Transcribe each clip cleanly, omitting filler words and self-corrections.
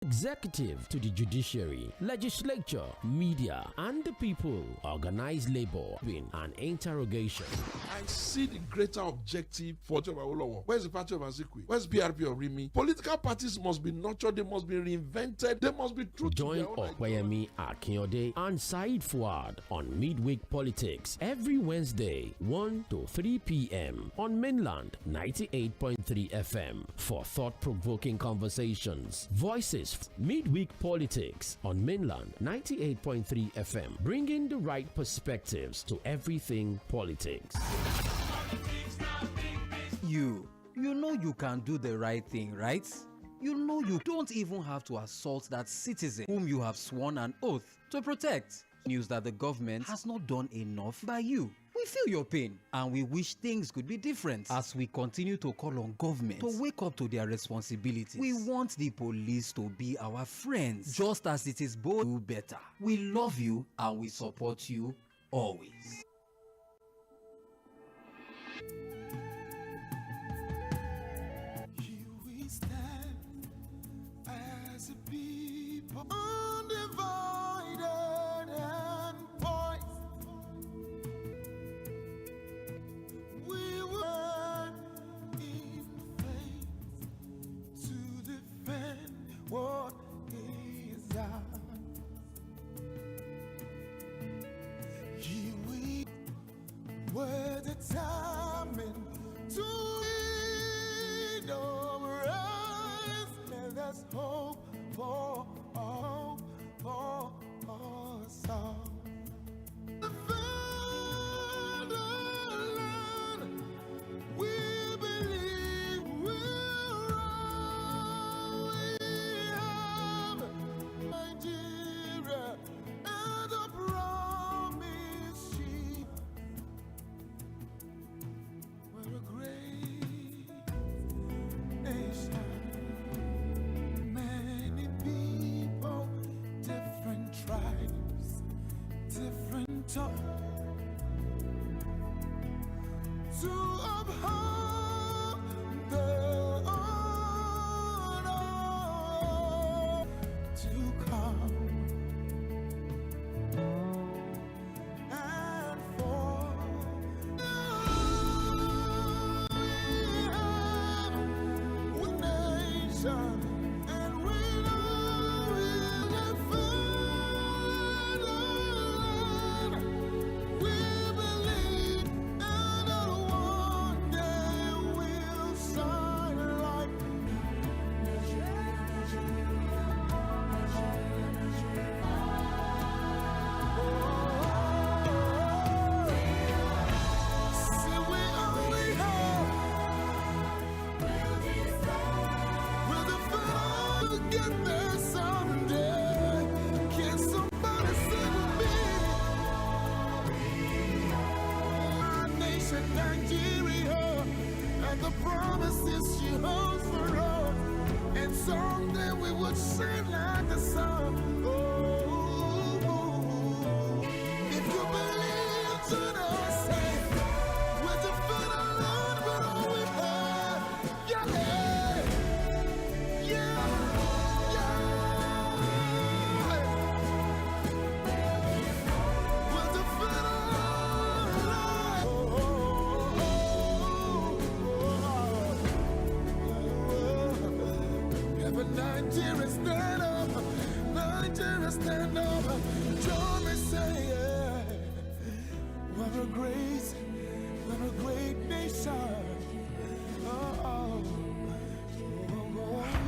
Executive to the judiciary, legislature, media, and the people, organized labor, and interrogation. I see the greater objective for Awolowo. Where's the party of Azikwe? Where's PRP of Rimi? Political parties must be nurtured, they must be reinvented, they must be true. Join Okoyemi Akinyode and Said Fuad on Midweek Politics every Wednesday, 1 to 3 p.m. on Mainland 98.3 FM for thought-provoking conversations. Voices Midweek Politics on Mainland 98.3 FM, bringing the right perspectives to everything politics. You know you can do the right thing, right? You know you don't even have to assault that citizen whom you have sworn an oath to protect. News that the government has not done enough by you. We feel your pain and we wish things could be different as we continue to call on government to wake up to their responsibilities. We want the police to be our friends, just as it is both do better. We love you and we support you always. Here we stand as a people undivided and poised. We were in faith to defend what is ours. Here we were determined to lead over us, and there's hope for all, for us all. The fatherland, we believe we'll rise. We have Nigeria and the promise she. We're a great nation. Many people, different tribes, different tongues. To uphold the honor to come and for one nation, and we know we'll find we believe, and one day we'll shine like see, we only have will the fun get there someday. Can somebody sing with me? Our nation, Nigeria, and the promises she holds for us. And someday we would shine like the sun. Oh, if you believe to the same, we'll defend our land with all we have. Yeah, yeah, yeah. We'll defend our land. Yeah, but Nigeria stand up, Nigeria stand up. Join me, say yeah. We're a great nation. Oh,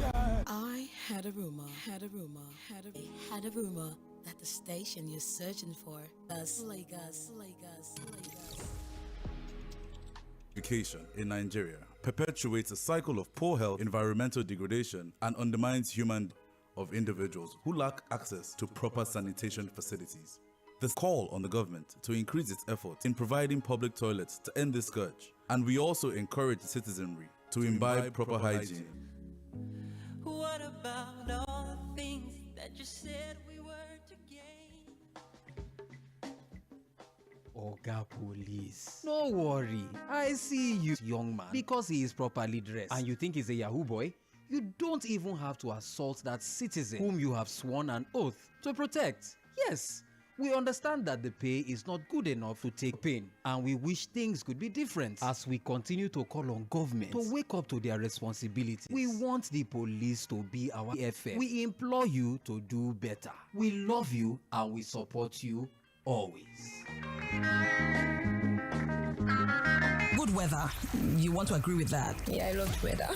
yeah. I had a rumor that the station you're searching for is Lagos. Education in Nigeria perpetuates a cycle of poor health, environmental degradation, and undermines human of individuals who lack access to proper sanitation facilities. The call on the government to increase its efforts in providing public toilets to end this scourge, and we also encourage the citizenry to imbibe proper hygiene. What about all the things that you said we were to gain? Oga Police, no worry, I see you, young man, because he is properly dressed and you think he's a Yahoo boy. You don't even have to assault that citizen whom you have sworn an oath to protect. Yes, we understand that the pay is not good enough to take pain, and we wish things could be different as we continue to call on government to wake up to their responsibilities. We want the police to be our FM. We implore you to do better. We love you and we support you always. Good weather. You want to agree with that? Yeah, I love weather.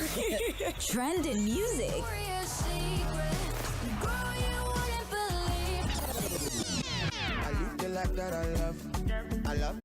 Trending music. I live the life that I love. I love.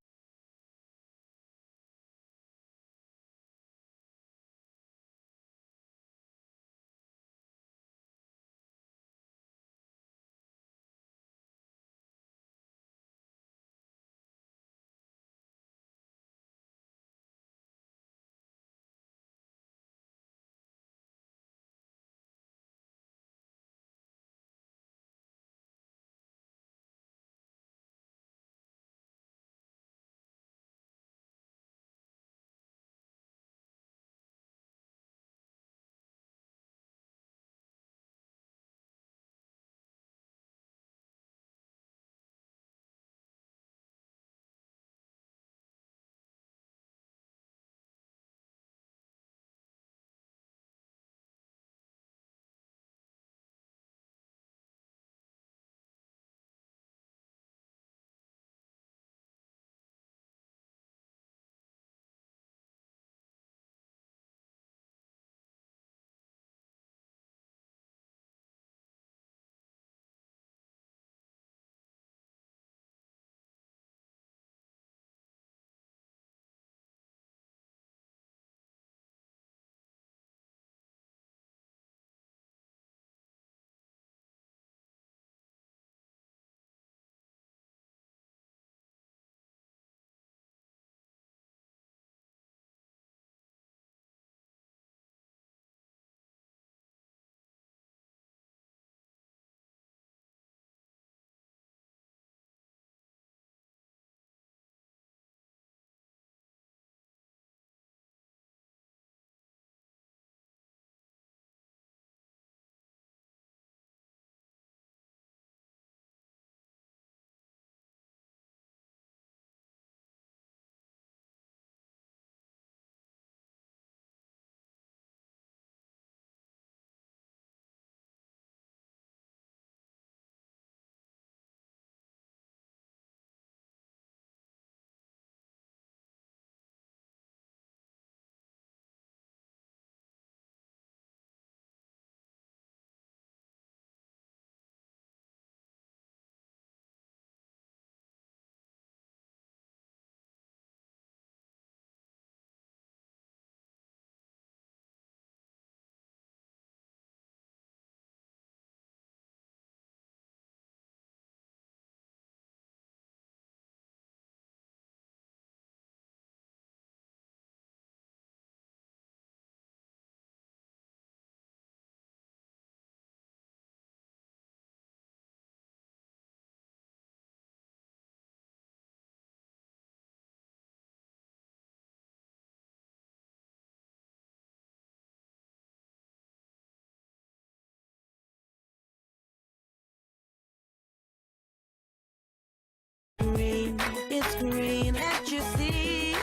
It's green that you see.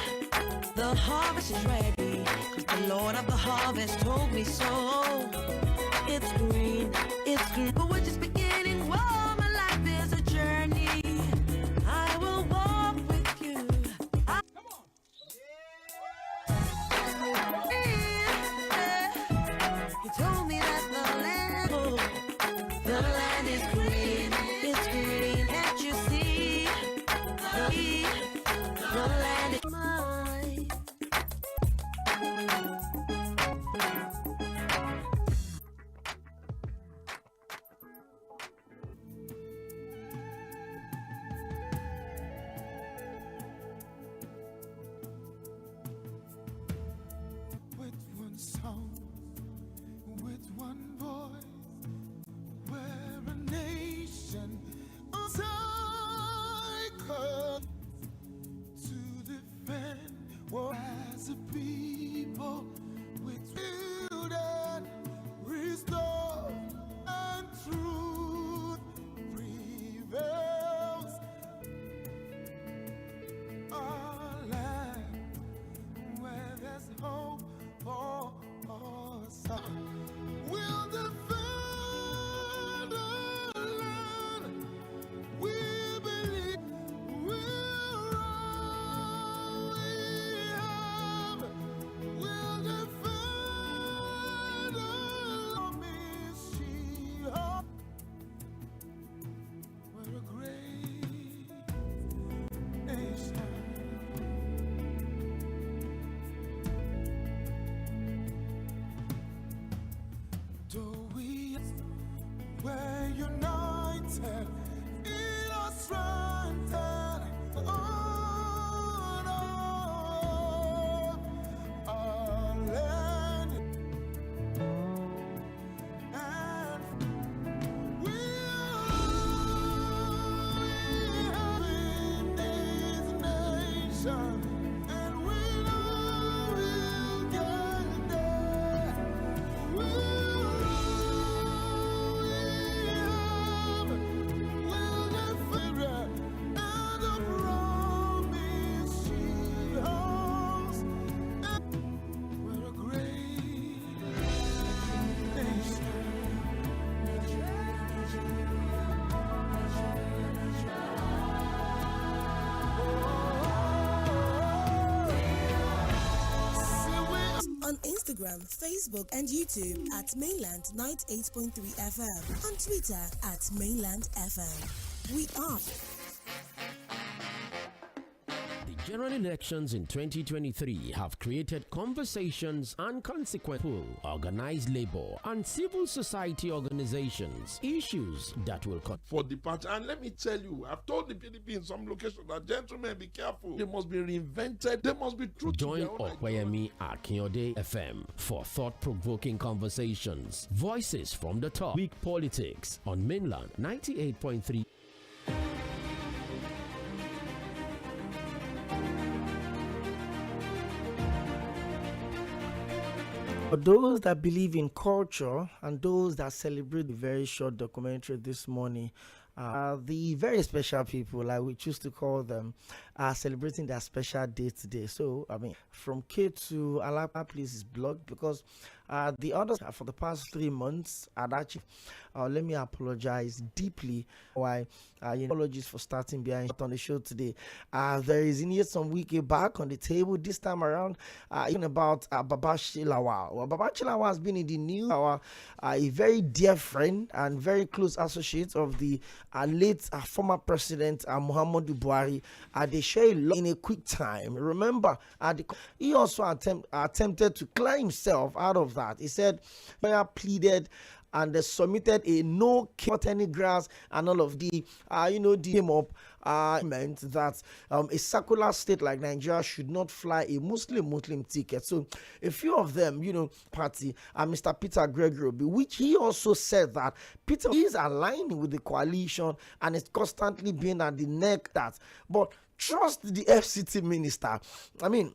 The harvest is ready. The Lord of the harvest told me so. It's green, but we're just beginning. Whoa, my life is a journey. I will walk with you. He told me that the land is green. It's green that you see. The land is mine. we're united in our strength and honor. Our land and we are in this nation, and we know we'll get there. On Instagram, Facebook, and YouTube at Mainland 98.3 FM. On Twitter at Mainland FM. We are. The general elections in 2023 have created conversations and consequential organized labor and civil society organizations, issues that will for the party. And let me tell you, I've told the PDP in some locations that, gentlemen, be careful. They must be reinvented. They must be true to Join their own Tᴏɪᴛᴛᴇʀ FM for thought-provoking conversations, voices from the top, weak politics on Mainland 98.3. For those that believe in culture and those that celebrate the very short documentary this morning, the very special people, like we choose to call them, are celebrating their special day today. So, I mean, from K to Alapa, please is blocked because the others for the past 3 months had actually, let me apologize deeply. Why? Apologies for starting behind on the show today. There is in here some week back on the table this time around, even about Babachi Lawal. Well, Babachi Lawal has been in the news. A very dear friend and very close associate of the late former president Muhammadu Buhari. They share a lot in a quick time. Remember, he also attempted to climb himself out of that. He said, "I pleaded." And they submitted a no cut any grass and all of the the came up meant that a secular state like Nigeria should not fly a Muslim ticket. So a few of them, party Mr. Peter Gregory, which he also said that Peter is aligning with the coalition and is constantly being at the neck that, but trust the FCT minister. I mean,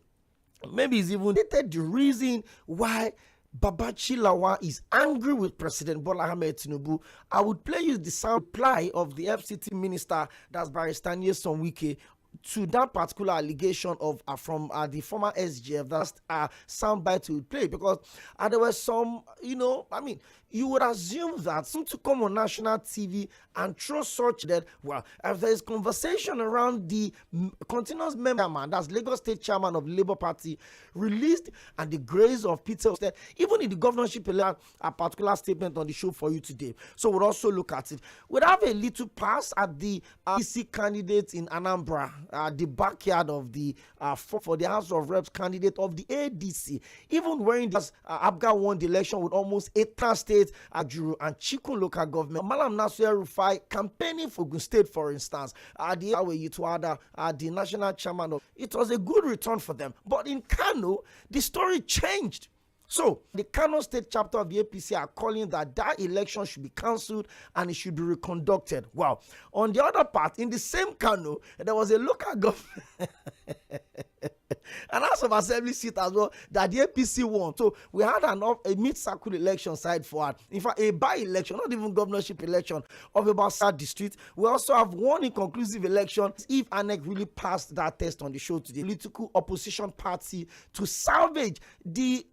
maybe it's even the reason why Babachi Lawal is angry with President Bola Ahmed Tinubu. I would play you the sound reply of the FCT minister, that's Barrister Nyesom Wike, to that particular allegation of from the former SGF. That's soundbite to play because there were some, you would assume that some to come on national TV and throw such that, well, if there is conversation around the continuous member, that's Lagos State Chairman of the Labour Party, released and the grace of Peter, even in the governorship, a particular statement on the show for you today. So we'll also look at it. We'll have a little pass at the EC candidates in Anambra, the backyard of the for the House of Reps candidate of the ADC, even wearing this Abga won the election with almost 8 states, Ajuru and Chikun local government. Malam Nasir Rufai campaigning for Ogun State, for instance, the national chairman of it was a good return for them. But in Kano, the story changed. So the Kano State chapter of the APC are calling that election should be cancelled and it should be reconducted. Wow. On the other part, in the same Kano, there was a local government and House of Assembly seat as well that the APC won. So we had a mid-circle election side forward. In fact, a by-election, not even governorship election of about South District. We also have one inconclusive election if ANEC really passed that test on the show today. Political opposition party to salvage the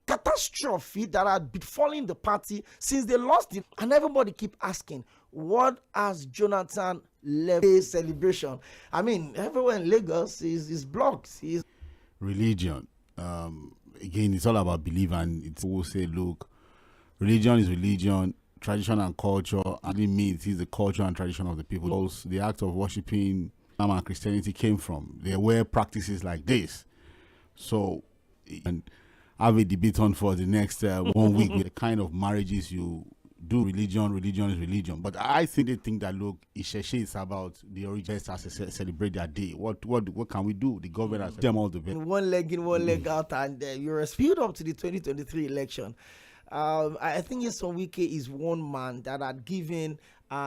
catastrophe that had befallen the party since they lost it, and everybody keep asking, what has Jonathan left a celebration? I mean, everywhere in Lagos is blocked. Religion, again, it's all about belief, and it's will say, look, religion is religion, tradition and culture, and it means it's the culture and tradition of the people. Also, the act of worshiping Islam and Christianity came from. There were practices like this. So, and have a debate on for the next 1 week with the kind of marriages you do religion. But I think they think that, look, Isheshe is about the origin to celebrate their day. What can we do? The government has them all the best. One leg in, one leg out, and you're speed up to the 2023 election. I think Mɪᴅ-ᴡᴇᴇ is one man that had given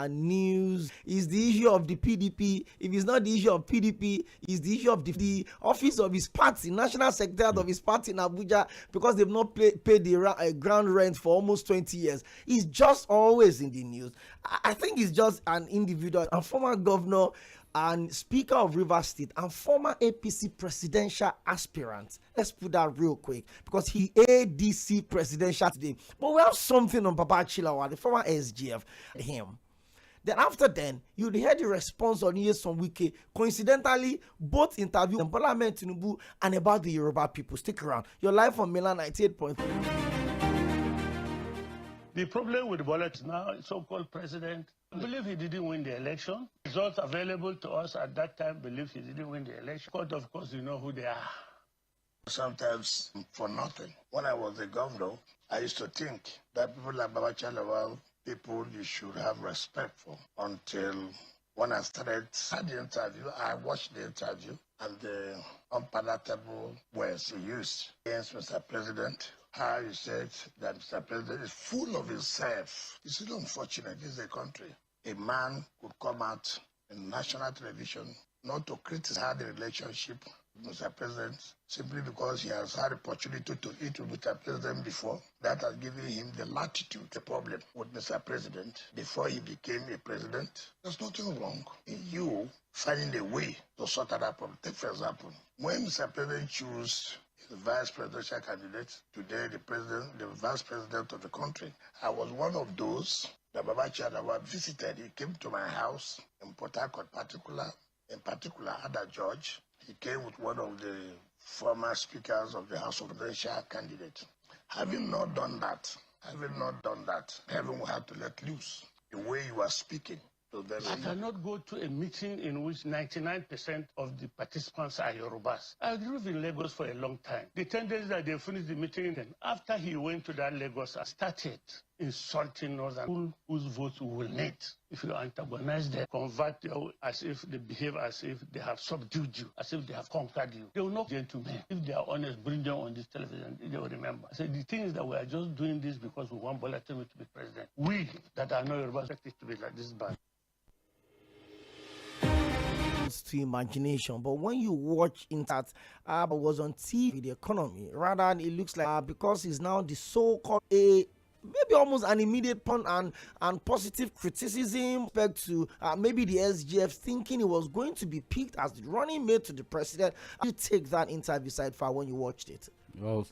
news. Is the issue of the PDP. If it's not the issue of PDP, it's the issue of the office of his party, national secretariat of his party in Abuja, because they've not paid the ground rent for almost 20 years. He's just always in the news. I think he's just an individual, a former governor and Speaker of Rivers State and former APC presidential aspirant. Let's put that real quick, because he ADC presidential today. But we have something on Babachir Lawal, the former SGF, him. Then after then, you heard the response on Mɪᴅ-ᴡᴇᴇ. Coincidentally, both interviews on Bola Ahmed Tinubu and about the Yoruba people. Stick around. You're live on Mainland 98.3. The problem with Bola now, so-called president, I believe he didn't win the election. Results available to us at that time believe he didn't win the election. But of course, you know who they are. Sometimes for nothing. When I was a governor, I used to think that people like Babachir Lawal, people you should have respect for, until when I started the interview, I watched the interview and the unpalatable words he used against Mr. President. How you said that Mr. President is full of himself. It's really unfortunate. This is a country. A man could come out in national television not to criticize the relationship with Mr. President simply because he has had opportunity to eat with Mr. President before. That has given him the latitude, the problem with Mr. President before he became a president. There's nothing wrong in you finding a way to sort out that problem. Take, for example, when Mr. President chose the vice presidential candidate, today the vice president of the country, I was one of those that Babachir Lawal visited. He came to my house in Port Harcourt, in particular, Ada George. He came with one of the former speakers of the House of Presidential candidate. Having not done that, heaven will have to let loose the way you are speaking. I cannot go to a meeting in which 99% of the participants are Yorubas. I lived in Lagos for a long time. The 10 days that they finished the meeting, and after he went to that Lagos, I started insulting us and whose votes we will need. If you antagonize them, convert them as if they behave as if they have subdued you, as if they have conquered you. They will not be gentlemen. If they are honest, bring them on this television, they will remember. I said, the thing is that we are just doing this because we want Bola Tinubu to be president. We that are not Yorubas expect it to be like this bad. To imagination, but when you watch in that was on TV, the economy, rather it looks like because he's now the so-called maybe almost an immediate pun and positive criticism back to maybe the SGF thinking it was going to be picked as the running mate to the president. How do you take that interview side far when you watched it? Well,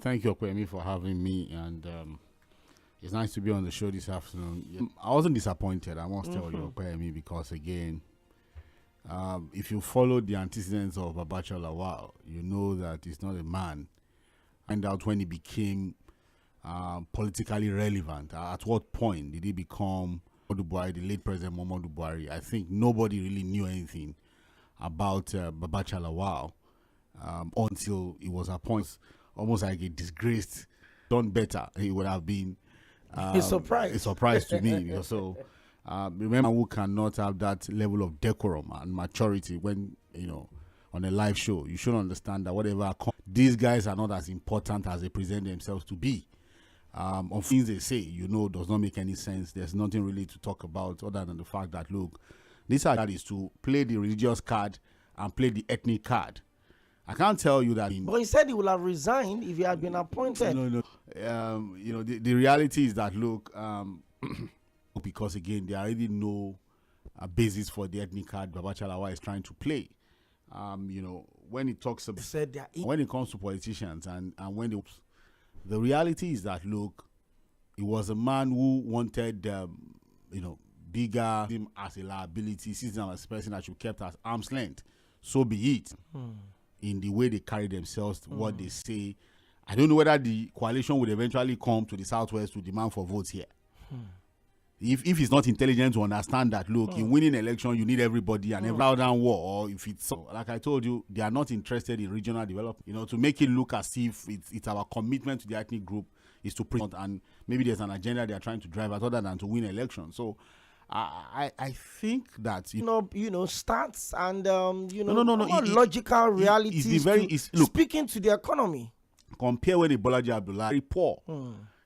thank you, Okwemi, for having me, and it's nice to be on the show this afternoon. I wasn't disappointed, I must tell you, Okwemi, because again, if you follow the antecedents of Babachir Lawal, you know that he's not a man. Find out when he became politically relevant. At what point did he become the late President Muhammadu Buhari? I think nobody really knew anything about Babachir Lawal until he was appointed. Almost like a disgraced, done better. He would have been a surprise to me. So. Remember, who cannot have that level of decorum and maturity when, on a live show. You should understand that whatever these guys are not as important as they present themselves to be. On things they say, does not make any sense. There's nothing really to talk about other than the fact that, look, this is to play the religious card and play the ethnic card. I can't tell you that. But he said he would have resigned if he had been appointed. No. The reality is that, look, because again, there already no basis for the ethnic card Babachir Lawal is trying to play. When it talks about when it comes to politicians and when the reality is that, look, he was a man who wanted bigger him as a liability, sees him as a person that should be kept at arm's length. So be it. In the way they carry themselves, what they say. I don't know whether the coalition would eventually come to the Southwest to demand for votes here. If it's not intelligent to understand that, look, in winning election, you need everybody and every down war, or if it's like I told you, they are not interested in regional development. To make it look as if it's our commitment to the ethnic group is to present and maybe there's an agenda they are trying to drive at other than to win elections. So I think that stats and logical realities speaking to the economy. Compare when Bolaji Abdullah very poor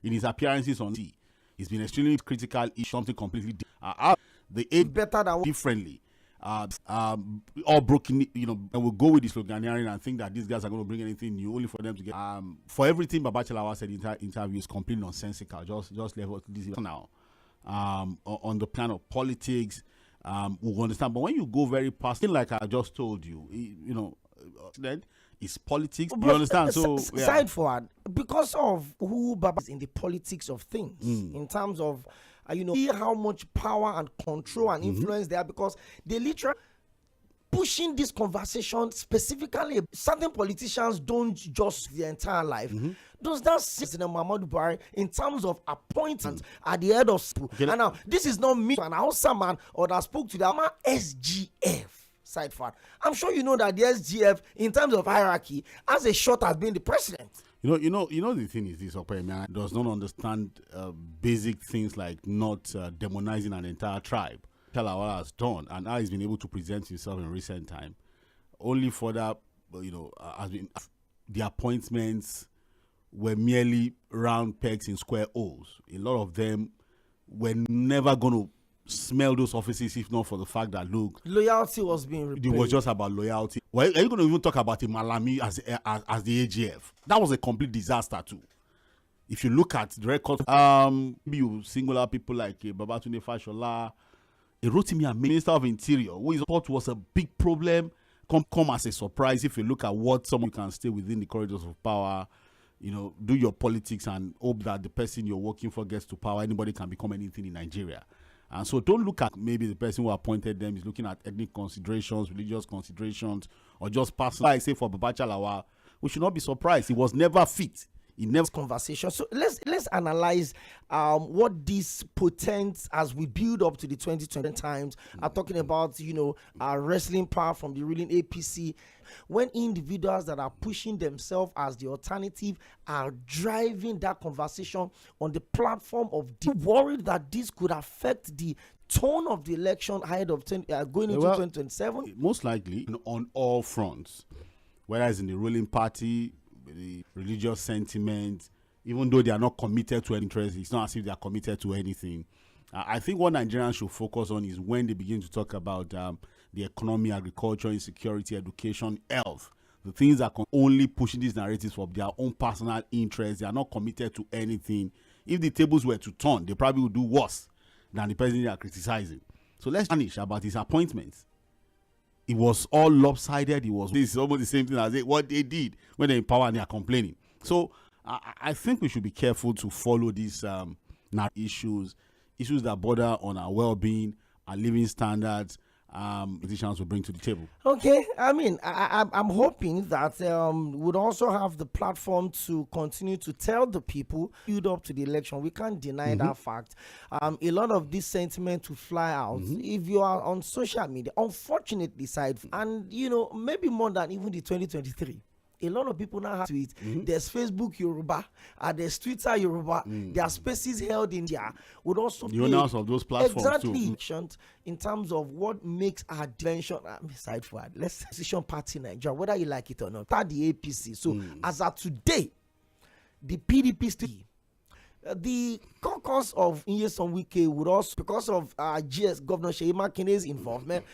in his appearances on TV. He's been extremely critical. It's something completely different. The aid better than differently. All broken, and we'll go with this sloganeering and think that these guys are going to bring anything new, only for them to get. For everything Babachalawa said in interview is completely nonsensical. Just level this now. On the plan of politics, we'll understand. But when you go very past, like I just told you, then it's politics. You understand? So side forward, because of who Baba is in the politics of things, in terms of see how much power and control and influence there, because they literally pushing this conversation specifically. Certain politicians don't just the entire life. Does that President Muhammadu Buhari in terms of appointment at the head of school? And now this is not me, an Hausa man or that spoke to the SGF side forward. I'm sure you know that the SGF in terms of hierarchy has a shot at being the president. The thing is this, Okoye does not understand basic things like not demonizing an entire tribe. Talawala has done, and how he's been able to present himself in recent time. Only for that, has been the appointments were merely round pegs in square holes. A lot of them were never going to smell those offices if not for the fact that loyalty was being repaid. It was just about loyalty. Well, are you going to even talk about Malami as the AGF? That was a complete disaster too. If you look at the record, you singular people like Babatunde Fashola, Rotimi, Minister of Interior, who is thought was a big problem, come as a surprise. If you look at what someone can stay within the corridors of power, do your politics and hope that the person you're working for gets to power. Anybody can become anything in Nigeria. And so don't look at maybe the person who appointed them is looking at ethnic considerations, religious considerations, or just personal. I say for Babachalawa, we should not be surprised. He was never fit. In next conversation. So let's analyze what this portends as we build up to the 2020 times. I'm talking about wrestling power from the ruling APC, when individuals that are pushing themselves as the alternative are driving that conversation on the platform of worried that this could affect the tone of the election ahead of going into 2027. Most likely on all fronts, whether it's in the ruling party, the religious sentiment, even though they are not committed to any interest, it's not as if they are committed to anything. I think what Nigerians should focus on is when they begin to talk about the economy, agriculture, insecurity, education, health, the things that can only pushing these narratives for their own personal interest. They are not committed to anything. If the tables were to turn, they probably would do worse than the president they are criticizing. So let's punish about his appointments. It was all lopsided. This is almost the same thing as what they did when they're in power and they are complaining. So I think we should be careful to follow these issues that border on our well-being, our living standards, politicians will bring to the table. Okay, I mean, I'm hoping that we'd also have the platform to continue to tell the people build up to the election. We can't deny that fact. A lot of this sentiment will fly out if you are on social media, unfortunately, and maybe more than even the 2023. A lot of people now have tweets. There's Facebook Yoruba, there's Twitter Yoruba. There are spaces held in there. Would also the owners of those platforms too. In terms of what makes our dimension aside forward, let's decision party Nigeria, whether you like it or not. Start the APC. So as of today, the PDP still. The caucus of Iirsᴛ would also, because of GS Governor Seyi Makinde's involvement.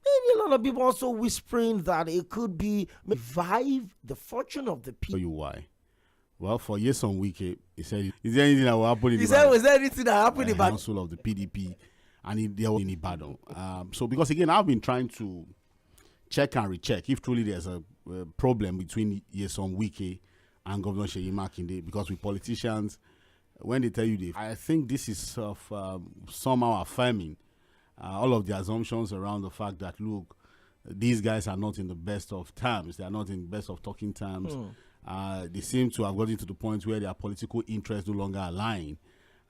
Maybe a lot of people also whispering that it could be revive the fortune of the people. Why? Well, for Iirsᴛ, he said, is there anything that will happen in was there anything that happened in the council of the PDP and they were in Ibadan? So because again, I've been trying to check and recheck if truly there's a problem between Iirsᴛ and Governor Seyi Makinde, because with politicians, when they tell you this, I think this is somehow affirming all of the assumptions around the fact that, look, these guys are not in the best of terms. They are not in the best of talking terms. They seem to have gotten to the point where their political interests no longer align.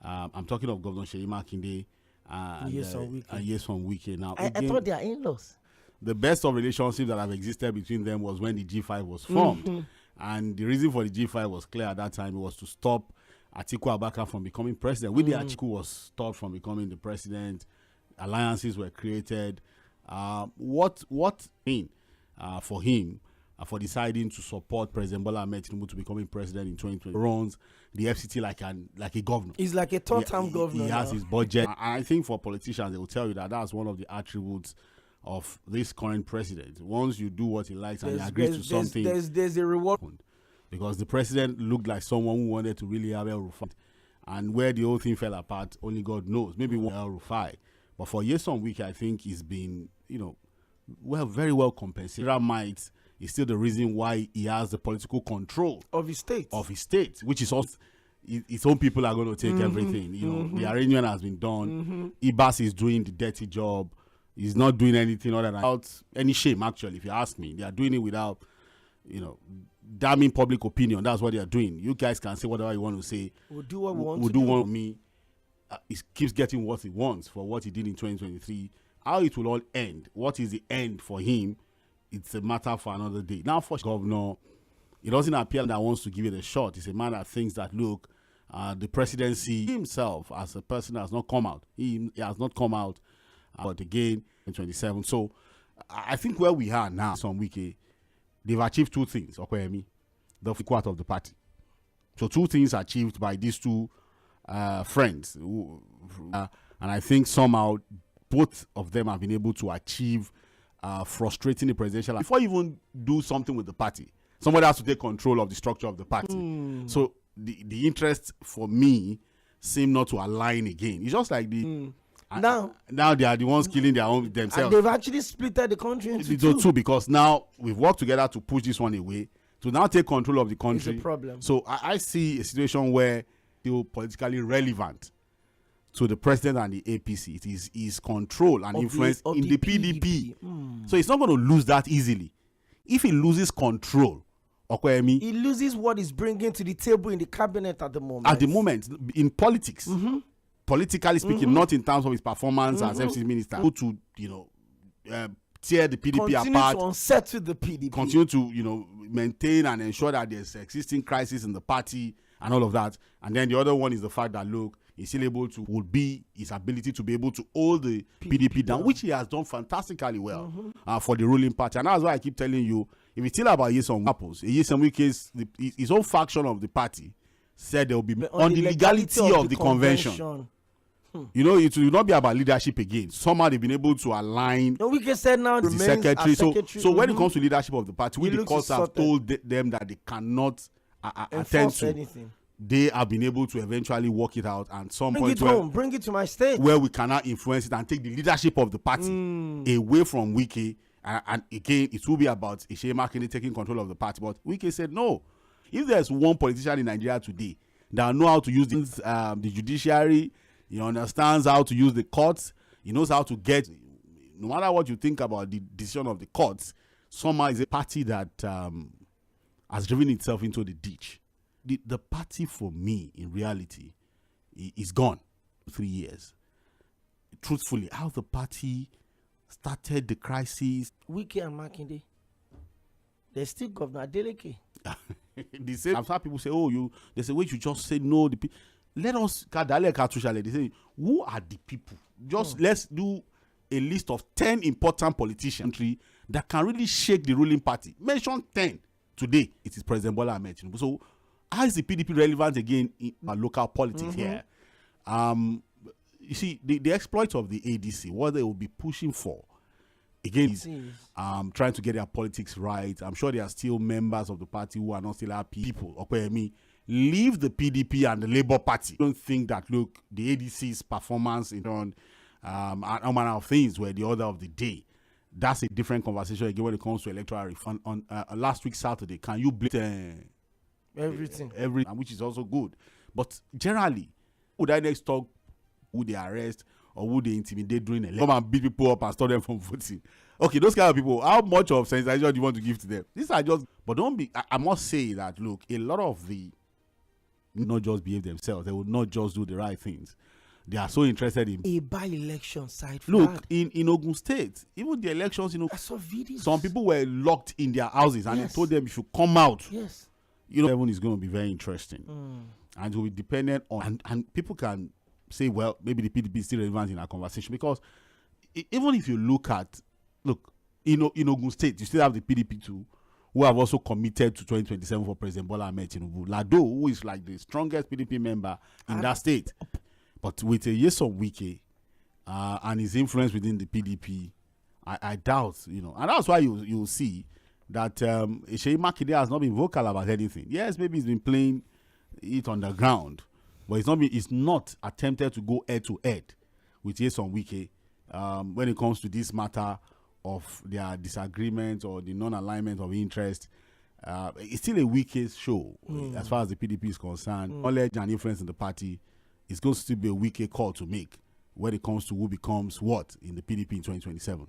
I'm talking of Governor Seyi Makinde and Iirsᴛ. Now, I thought they are in-laws. The best of relationships that have existed between them was when the G5 was formed. And the reason for the G5 was clear at that time. It was to stop Atiku Abubakar from becoming president. With the Atiku was stopped from becoming the president. Alliances were created. What mean for him for deciding to support President Bola Ahmed Tinubu to becoming president in 2020? Runs the FCT like a governor. He's like a third-term governor. He has his budget. I think for politicians, they will tell you that that's one of the attributes of this current president. Once you do what he likes and he agrees to something, there's a reward. Because the president looked like someone who wanted to really have El Rufai, and where the whole thing fell apart, only God knows. Maybe El Rufai, but for Nyesom I think he's been, very well compensated. That might is still the reason why he has the political control of his state. Which is also his own people are going to take everything. The arrangement has been done. Ibas is doing the dirty job. He's not doing anything other than without any shame. Actually, if you ask me, they are doing it without, damning public opinion. That's what they are doing. You guys can say whatever you want to say. We'll do what we want. We'll do what me. He keeps getting what he wants for what he did in 2023. How it will all end? What is the end for him? It's a matter for another day. Now, for governor, it doesn't appear that wants to give it a shot. It's a man that thinks that the presidency himself as a person has not come out. He has not come out. But again, in 27. So I think where we are now, some week, they've achieved two things. Okoyemi, the quarter of the party. So two things achieved by these two friends, and I think somehow both of them have been able to achieve frustrating the presidential. Before you even do something with the party, somebody has to take control of the structure of the party. So the interests for me seem not to align again. It's just like now they are the ones killing themselves. And they've actually split the country into two. Because now we've worked together to push this one away, to now take control of the country. It's a problem. So I see a situation where still politically relevant to the president and the APC. It is his control and influence in the PDP. So he's not going to lose that easily. If he loses control, Okoyemi, he loses what he's bringing to the table in the cabinet at the moment. At the moment, in politics. Politically speaking, not in terms of his performance as FC minister, to tear the PDP apart, continue to unsettle the PDP, continue to maintain and ensure that there's existing crisis in the party and all of that. And then the other one is the fact that he's still able to his ability to be able to hold the PDP down, which he has done fantastically well for the ruling party. And that's why I keep telling you, if it's still about Nyesom apples, Nyesom case, his own faction of the party said there will be on the legality of the convention. It will not be about leadership again. Somehow they've been able to align. No, we can say now the secretary. So when it comes to leadership of the party, the courts have told them that they cannot attend to anything. They have been able to eventually work it out, and bring it to my state where we cannot influence it and take the leadership of the party away from Wike. And again, it will be about Ishmael Makinde taking control of the party. But Wike said no. If there's one politician in Nigeria today that knows how to use the judiciary, he understands how to use the courts, he knows how to get, no matter what you think about the decision of the courts, somehow is a party that has driven itself into the ditch. The party for me, in reality, is gone. 3 years. Truthfully, how the party started the crisis. Wike and Makinde, there's still Governor Adeleke. They say, I've heard people say, they say, wait, you just say no. Let us, they say, who are the people? Just let's do a list of 10 important politicians that can really shake the ruling party. Mention 10 today. It is President Bola Ahmed Tinubu. So, how is the PDP relevant again in our local politics here? You see, the exploits of the ADC, what they will be pushing for, again, is trying to get their politics right. I'm sure there are still members of the party who are not still happy. People, Okoyemi, leave the PDP and the Labour Party. I don't think that, the ADC's performance in all manner of things were the order of the day. That's a different conversation again when it comes to electoral reform. On last week, Saturday, can you blame everything, which is also good. But generally, would I next talk who they arrest or who they intimidate during election? Come and beat people up and stop them from voting. Okay, those kind of people, how much of sensation do you want to give to them? These are just, but don't be, I must say that, a lot of the not just behave themselves, they will not just do the right things. They are so interested in a by-election side. Look, in Ogun State, even the elections, I saw videos. Some people were locked in their houses and they told them you should come out. Yes. 7 is going to be very interesting. and it will be dependent on, and people can say, well, maybe the PDP is still relevant in our conversation, because even if you look, in Ogun State, you still have the PDP too, who have also committed to 2027 for President Bola Ahmed Tinubu. Lado, who is like the strongest PDP member in that state, but with a Nyesom Wike and his influence within the PDP, I doubt, and that's why you'll see that Seyi Makinde has not been vocal about anything. Yes, maybe he's been playing it on the ground, but it's not attempted to go head to head with Nyesom Wike when it comes to this matter of their disagreement or the non-alignment of interest. It's still a Wike's show as far as the PDP is concerned. Knowledge and influence in the party is going to still be a Wike call to make when it comes to who becomes what in the PDP in 2027.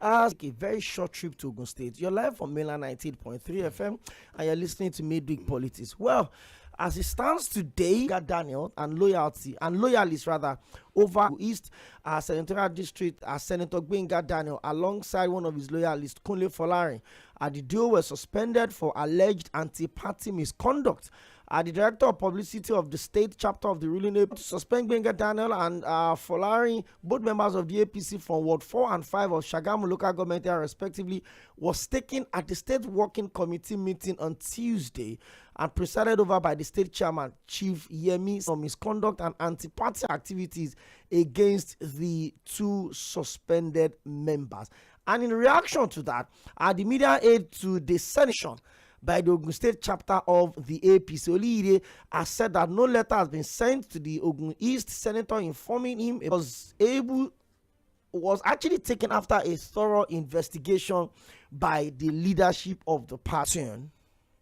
A very short trip to Ogun State. You're live on Mainland 98.3 FM and you're listening to Midweek Politics. Well, as it stands today, got Daniel and loyalists over East Senatorial District, Senator Gbenga Daniel alongside one of his loyalists, Kunle Folarin. The duo were suspended for alleged anti-party misconduct. The director of publicity of the state chapter of the ruling APC to suspend Gbenga Daniel and Folarin, both members of the APC from Ward 4 and 5 of Shagamu local government area respectively, was taken at the state working committee meeting on Tuesday and presided over by the state chairman, Chief Yemi, for misconduct and anti-party activities against the two suspended members. And in reaction to that, the media aid to the sanction by the Ogun State chapter of the APC, Iİrsᴛ, has said that no letter has been sent to the Ogun East senator informing him it was actually taken after a thorough investigation by the leadership of the party.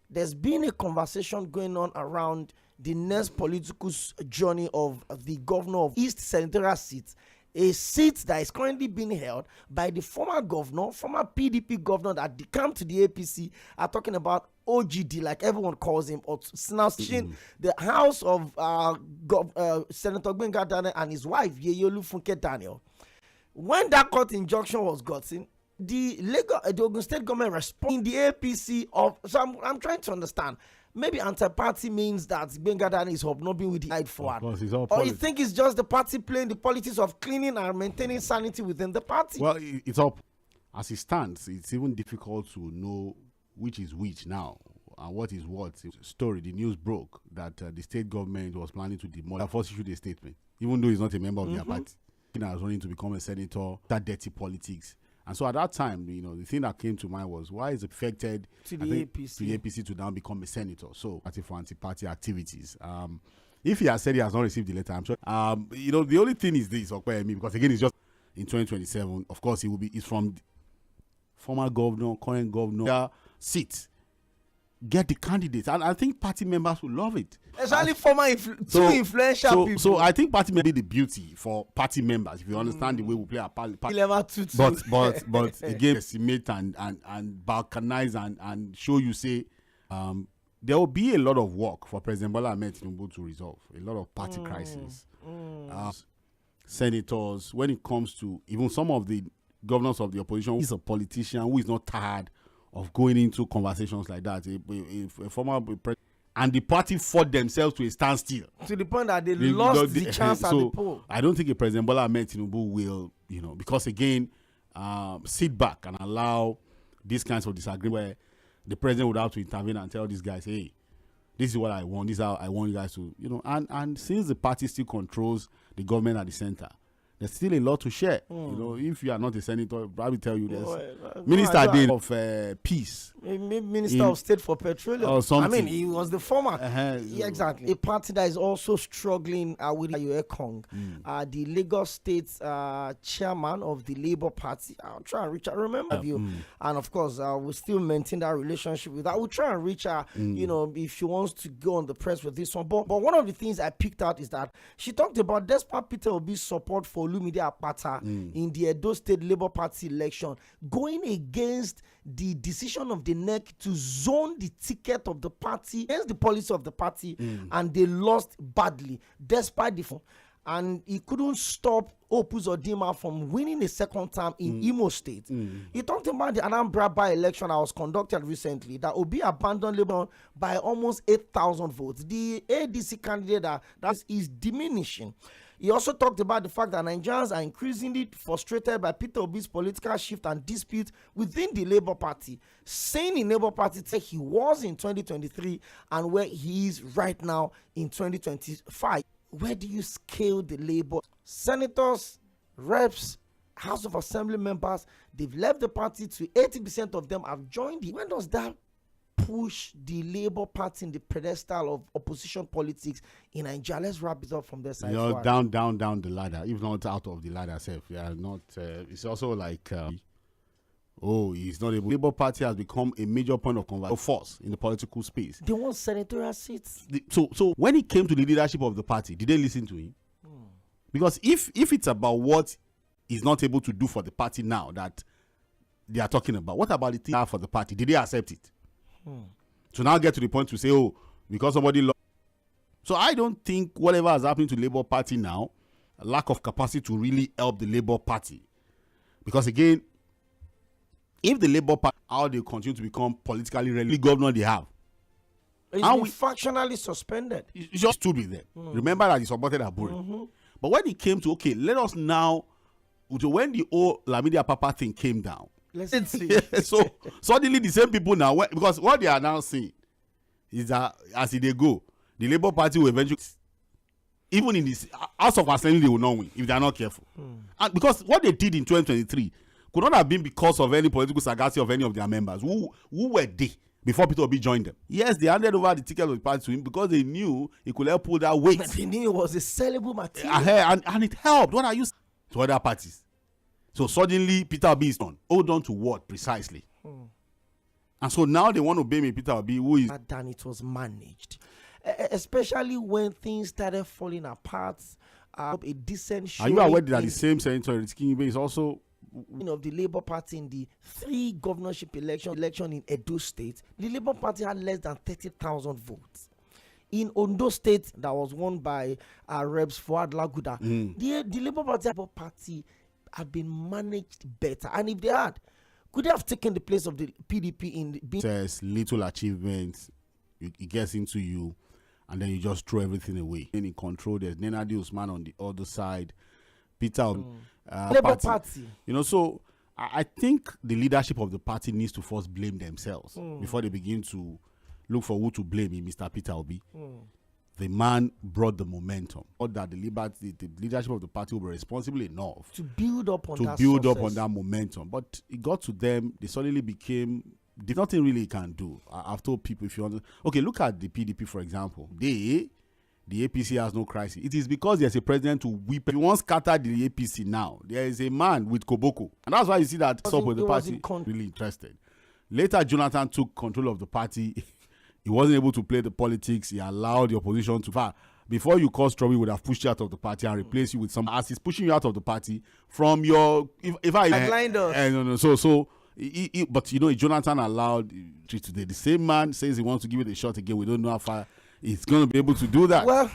There's been a conversation going on around the next political journey of the governor of East Senatorial seat, a seat that is currently being held by the former PDP governor that decamped to the APC. Are talking about OGD, like everyone calls him, or snatching the house of Senator Gbenga Daniel and his wife, Yᴏᴜᴛᴜ Daniel. When that court injunction was gotten, the Ogun State government responded in the APC of. So I'm trying to understand. Maybe anti-party means that Gbenga Daniel is hobnobbing with the side forward. Or you think it's just the party playing the politics of cleaning and maintaining sanity within the party? Well, it's up. As it stands, it's even difficult to know which is which now and what is what. Story, the news broke that the state government was planning to demolish. First issued a statement, even though he's not a member of their party. He was running to become a senator, that dirty politics. And so at that time, the thing that came to mind was, why is it affected to the APC to now become a senator? So, for anti-party activities. If he has said he has not received the letter, I'm sure. The only thing is this, because again, it's just in 2027. Of course, it's from former governor, current governor seat. Get the candidates, and I think party members will love it. Especially former influential people. So I think party may be the beauty for party members, if you understand the way we play our party. But again, estimate and balkanize and show you say there will be a lot of work for President Bola Ahmed Tinubu to resolve. A lot of party crisis. Senators, when it comes to even some of the governors of the opposition, who is a politician who is not tired of going into conversations like that, a former president, and the party fought themselves to a standstill. To the point that they lost the chance at the poll. I don't think a President Bola Ahmed Tinubu will, because again, sit back and allow these kinds of disagreement where the president would have to intervene and tell these guys, hey, this is what I want, this is how I want you guys to, and since the party still controls the government at the center, there's still a lot to share. If you are not a senator, I will tell you this. Minister of Peace. Minister of State for Petroleum. Or something. I mean, he was the former. Yeah, exactly. A party that is also struggling with Yᴏᴜᴜᴛ, the Lagos State chairman of the Labour Party. I'll try and reach her. Remember you. And of course, we'll still maintain that relationship with her. I will try and reach her, if she wants to go on the press with this one. But one of the things I picked out is that she talked about despite Peter Obi's support for Olumide Akpata in the Edo State Labour Party election, going against the decision of the NEC to zone the ticket of the party against the policy of the party, and they lost badly despite the and he couldn't stop Uzodinma from winning a second term in Imo State. He talked about the Anambra by-election that was conducted recently, that Obi abandoned Labour by almost 8,000 votes. The ADC candidate that is diminishing. He also talked about the fact that Nigerians are increasingly frustrated by Peter Obi's political shift and dispute within the Labour Party, saying in Labour Party he was in 2023 and where he is right now in 2025. Where do you scale the Labour? Senators, reps, House of Assembly members, they've left the party. To 80% of them have joined it. When does that push the Labour Party in the pedestal of opposition politics in Nigeria? Let's wrap it up from this side. Down the ladder, if not out of the ladder itself. Not. It's also like, he's not able. Labour Party has become a major point of conversation force in the political space. They want senatorial seats. So when it came to the leadership of the party, did they listen to him? Because if it's about what he's not able to do for the party now that they are talking about, what about the thing for the party? Did they accept it? So now get to the point to say, because somebody lost. So I don't think whatever has happened to Labour Party now, a lack of capacity to really help the Labour Party. Because again, if the Labour Party, how they continue to become politically relevant, governor they have. It's been factionally suspended. He just stood with them. Remember that he supported Aburi. But when it came to, let us now, when the whole Lamidi Papa thing came down, let's see. So suddenly the same people now, because what they are now saying is that as they go, the Labour Party will eventually, even in this House of Assembly, they will not win if they are not careful. And because what they did in 2023 could not have been because of any political sagacity of any of their members who were they before Peter Obi joined them. Yes, they handed over the ticket of the party to him because they knew he could help pull that weight. But they knew it was a sellable material. And it helped. What are you to other parties? So suddenly Peter Obi is done. Hold on to what precisely? And so now they want to blame Peter Obi, who is than it was managed, especially when things started falling apart. A decent show. Are you aware that the same Senator Rizkibe is also of the Labour Party in the 3 governorship election in Edo State? The Labour Party had less than 30,000 votes. In Ondo State, that was won by Reps Fᴜʟᴜ Laguda. The Labour Party had been managed better, and if they had, could they have taken the place of the PDP in the says little achievements? It gets into you, and then you just throw everything away. And in control, there's Nenadi Usman on the other side, Peter Labour Party. So I think the leadership of the party needs to first blame themselves before they begin to look for who to blame in Mr. Peter Obi. The man brought the momentum. Or that the leadership of the party will be responsible enough to build up on that momentum. But it got to them, they suddenly became, there's nothing really can do. I've told people, if you want to, look at the PDP, for example. The APC has no crisis. It is because there's a president to whip. If you want to scatter the APC now, there is a man with Koboko. And that's why you see that stop with the party really interested. Later, Jonathan took control of the party. He wasn't able to play the politics. He allowed the opposition to fire. Before you cause trouble, he would have pushed you out of the party and replaced you with some. As he's pushing you out of the party from your. But Jonathan allowed today. The same man says he wants to give it a shot again. We don't know how far he's going to be able to do that. Well,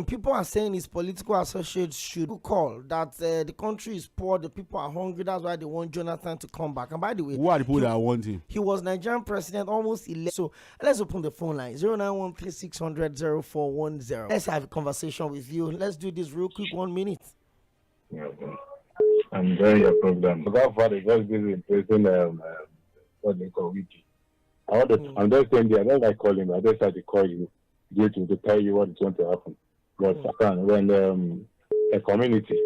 people are saying his political associates should call that the country is poor, the people are hungry. That's why they want Jonathan to come back. And by the way, who are the people that want him? He was Nigerian president almost 11. So let's open the phone line 09136000410. Let's have a conversation with you. Let's do this real quick, 1 minute. I'm enjoying your program. So far, they just busy impressing what they call wiki. I'm just saying, I don't like calling. I just had to call you to tell you what is going to happen. But when a community,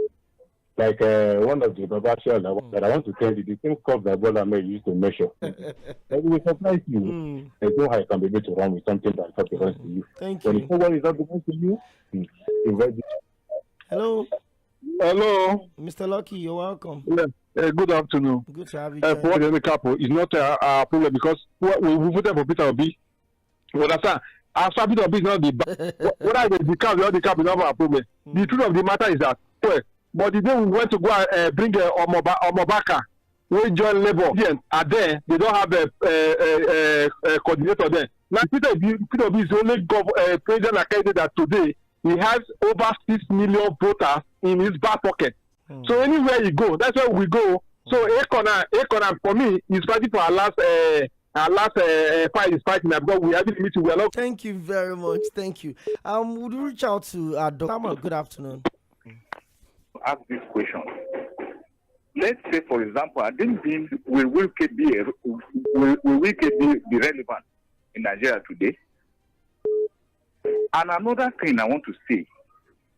like one of the Baba Shell that I want to tell you, the same cup that Bola May used to measure, it will surprise you. There's no how I can be able to run with something that belongs to you. Thank you. When what is not belongs to you, Hello. Hello. Mr. Lucky, you're welcome. Yeah. Good afternoon. Good to have you. For the couple, it's not a problem because we voted for Peter Obi. You understand? After Peter Obi is not the whether the cap or the cap is not a problem. The truth of the matter is that, but the day we went to go and bring Omobaka, we join Labour, and there they don't have a coordinator there. Now Peter Obi is the only president candidate that today he has over 6 million voters in his back pocket. So anywhere you go, that's where we go. So Ekona for me is fighting for our last fight is fighting because we have been meeting. We are not. Thank you very much. Thank you. Would you reach out to Dr. Samuel? Good afternoon. Ask this question. Let's say, for example, I didn't think will Wike be relevant in Nigeria today? And another thing I want to say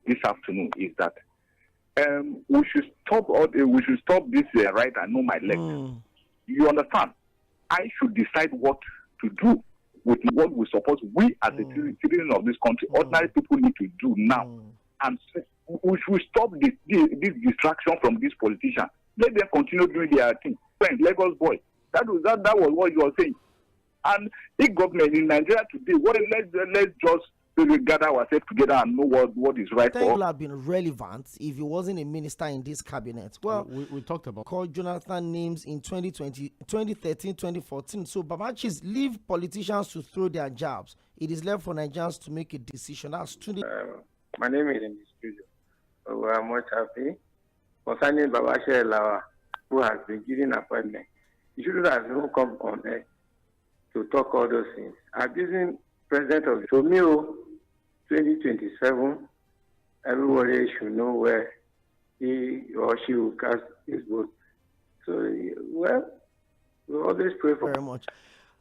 this afternoon is that we should stop this right and know my left. You understand? I should decide what to do with what we suppose we as a citizen of this country, ordinary people need to do now. And we should stop this distraction from these politicians. Let them continue doing their thing. Lagos boy. That was what you were saying. And big government in Nigeria today, let's just gather ourselves together and know what is right for us. Would have been relevant if he wasn't a minister in this cabinet. Well, we talked about called Jonathan names in 2020, 2013, 2014. So Babachis leave politicians to throw their jabs. It is left for Nigerians to make a decision. That's my name is in the studio. We are much happy concerning Babachir Lawa, who has been given appointment. He should have come on air to talk all those things. Abusing president of Mɪᴅ-ᴡᴇᴇ 2027, everybody should know where he or she will cast his vote. So, well, we always pray for very much.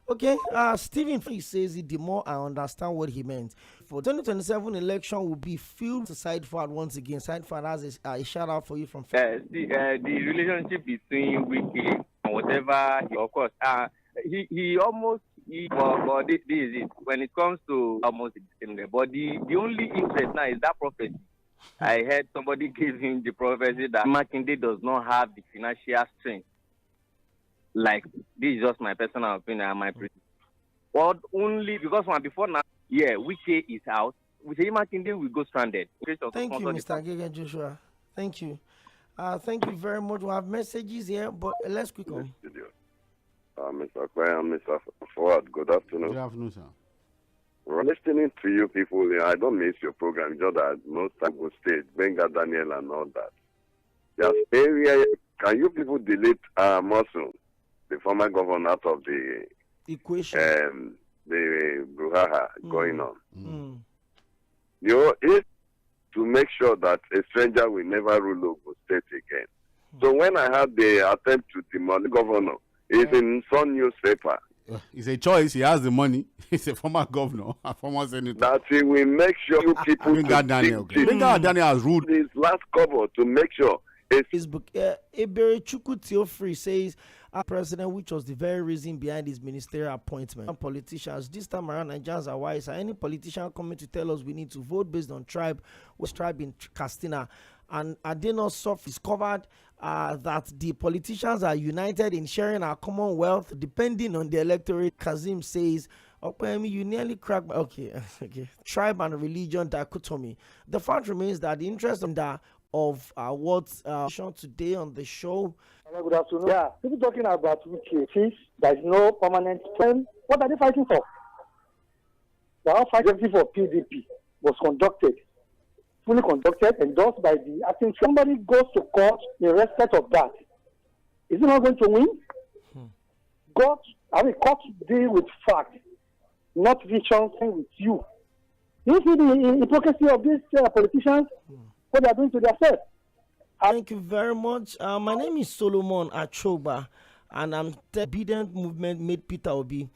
Okay, Stephen says it, the more I understand what he meant. For 2027 election will be filled to side forward once again. Side forward has a shout out for you from the relationship between Wike and whatever, of course, he almost. But this is it. When it comes to almost the body, the only interest now is that prophecy. I heard somebody giving the prophecy that Makinde does not have the financial strength. Like, this is just my personal opinion and my prediction. But only because before now, Wike is out. We say Makinde will go stranded. Thank you, Mr. Gege Joshua. Thank you. Thank you very much. We have messages here, but let's quick on. Mr. Kwai and Mr. Forward, good afternoon. Good afternoon, sir. We're listening to you people. I don't miss your program, just that most people stage, Benga Daniel and all that. There's area, can you people delete Muslim, the former governor, out of the equation? The brouhaha going on. It's to make sure that a stranger will never rule Ogun State again. So when I had the attempt to demolish the governor, it's in some newspaper. It's a choice. He has the money. He's a former governor, a former senator. That he will make sure you people Daniel has ruled his last cover to make sure. Facebook, Ebere Chukwuteofri says, President, which was the very reason behind his ministerial appointment. Politicians, this time around, Nigerians are wise. Any politician coming to tell us we need to vote based on tribe, was tribe in Castina, and Adenos discovered that the politicians are united in sharing our common wealth depending on the electorate. Kazim says, you nearly cracked. Okay. Tribe and religion dichotomy. The fact remains that the interest of what's shown today on the show. Good afternoon. Yeah, people talking about Wike. There is no permanent plan. What are they fighting for? The whole fighting for PDP was fully conducted, endorsed by the acting. Somebody goes to court in respect of that. Is he not going to win? Court deal with facts, not vision with you. You see the hypocrisy of these politicians, what they are doing to themselves. Thank you very much. My name is Solomon Achoba, and I'm the obedient movement made Peter Obi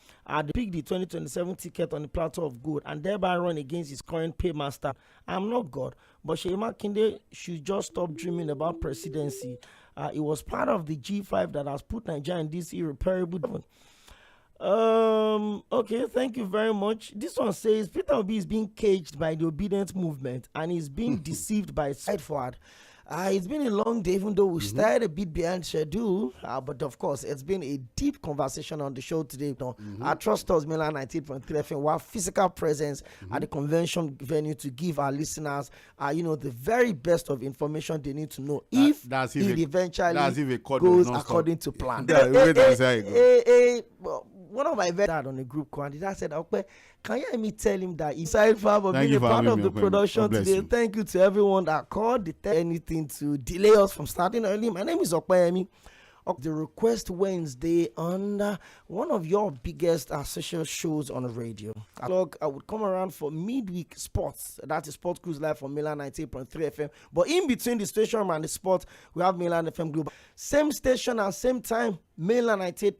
pick the 2027 ticket on the plateau of good and thereby run against his current paymaster. I'm not God, but Seyi Makinde should just stop dreaming about presidency. It was part of the G5 that has put Nigeria in this irreparable. Okay, thank you very much. This one says Peter Obi is being caged by the obedient movement and is being deceived by side forward. It's been a long day, even though we started a bit behind schedule. But of course, it's been a deep conversation on the show today. I trust us, Mainland 98.3 FM. We have physical presence at the convention venue to give our listeners, the very best of information they need to know. If it eventually goes according to plan. one of my very dad on the group call, and I said, okay, can you hear me tell him that he's excited for being a part of the production today? Thank you to everyone that called. Did anything to delay us from starting early. My name is Okoyemi. The Request Wednesday on one of your biggest social shows on the radio. I would come around for midweek sports. That is Sport Cruise Live from Mainland 98.3 FM. But in between the station and the sport, we have Mainland FM Global. Same station and same time, Mainland 98.